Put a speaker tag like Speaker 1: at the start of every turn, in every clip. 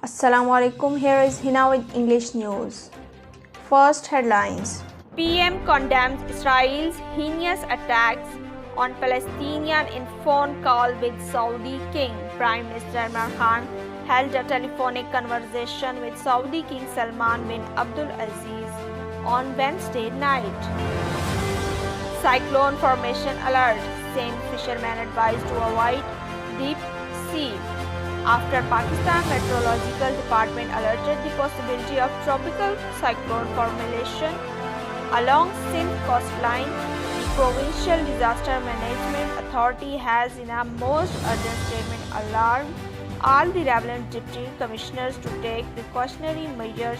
Speaker 1: Assalamu alaikum. Here is Hina with English news. First headlines.
Speaker 2: PM condemns Israel's heinous attacks on Palestinians in phone call with Saudi king. Prime Minister Imran Khan held a telephonic conversation with Saudi King Salman bin Abdul Aziz on Wednesday night. Cyclone formation alert. Same fishermen advised to avoid deep sea after Pakistan Meteorological Department alerted the possibility of tropical cyclone formation along Sindh coastline. The Provincial Disaster Management Authority has in a most urgent statement alarmed all the relevant deputy commissioners to take precautionary measures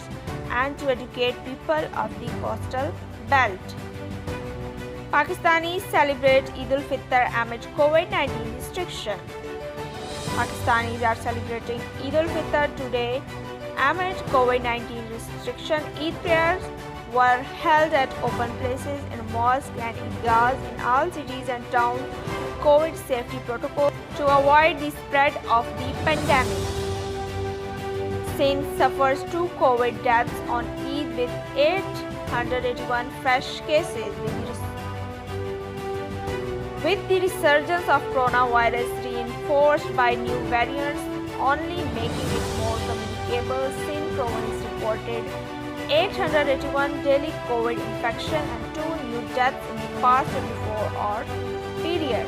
Speaker 2: and to educate people of the coastal belt. Pakistanis celebrate Eid al-Fitr amid COVID-19 restriction. Pakistanis are celebrating Eid al-Fitr today amid COVID-19 restriction. Eid prayers were held at open places in mosques and idgahs in all cities and towns. COVID safety protocol to avoid the spread of the pandemic. Sindh suffers 2 COVID deaths on Eid with 881 fresh cases. With the resurgence of coronavirus reinforced by new variants only making it more communicable, Sindh province reported 881 daily COVID infection and 2 new deaths in the past 24-hour period.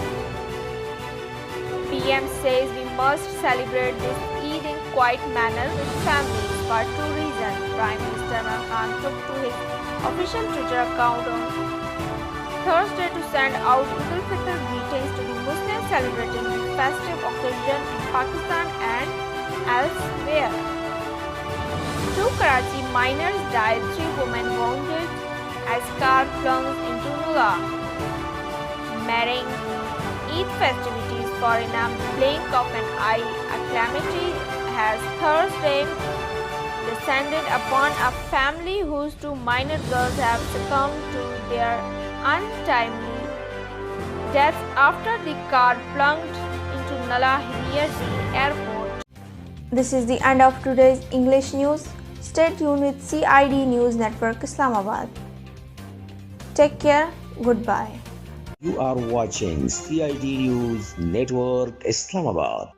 Speaker 2: PM says we must celebrate this Eid in quiet manner with families for 2 reasons. Prime Minister Imran Khan took to his official Twitter account on Thursday to send out Eid al-Fitr greetings to the Muslims celebrating the festive occasion in Pakistan and elsewhere. 2 Karachi miners died, 3 women wounded as car plunged into Nula. Marrying Eid festivities for in a blink of an eye, a calamity has Thursday descended upon a family whose 2 minor girls have succumbed to their untimely deaths after the car plunged into Nala near the airport.
Speaker 1: This is the end of today's English news. Stay tuned with CID News Network Islamabad. Take care. Goodbye.
Speaker 3: You are watching CID News Network Islamabad.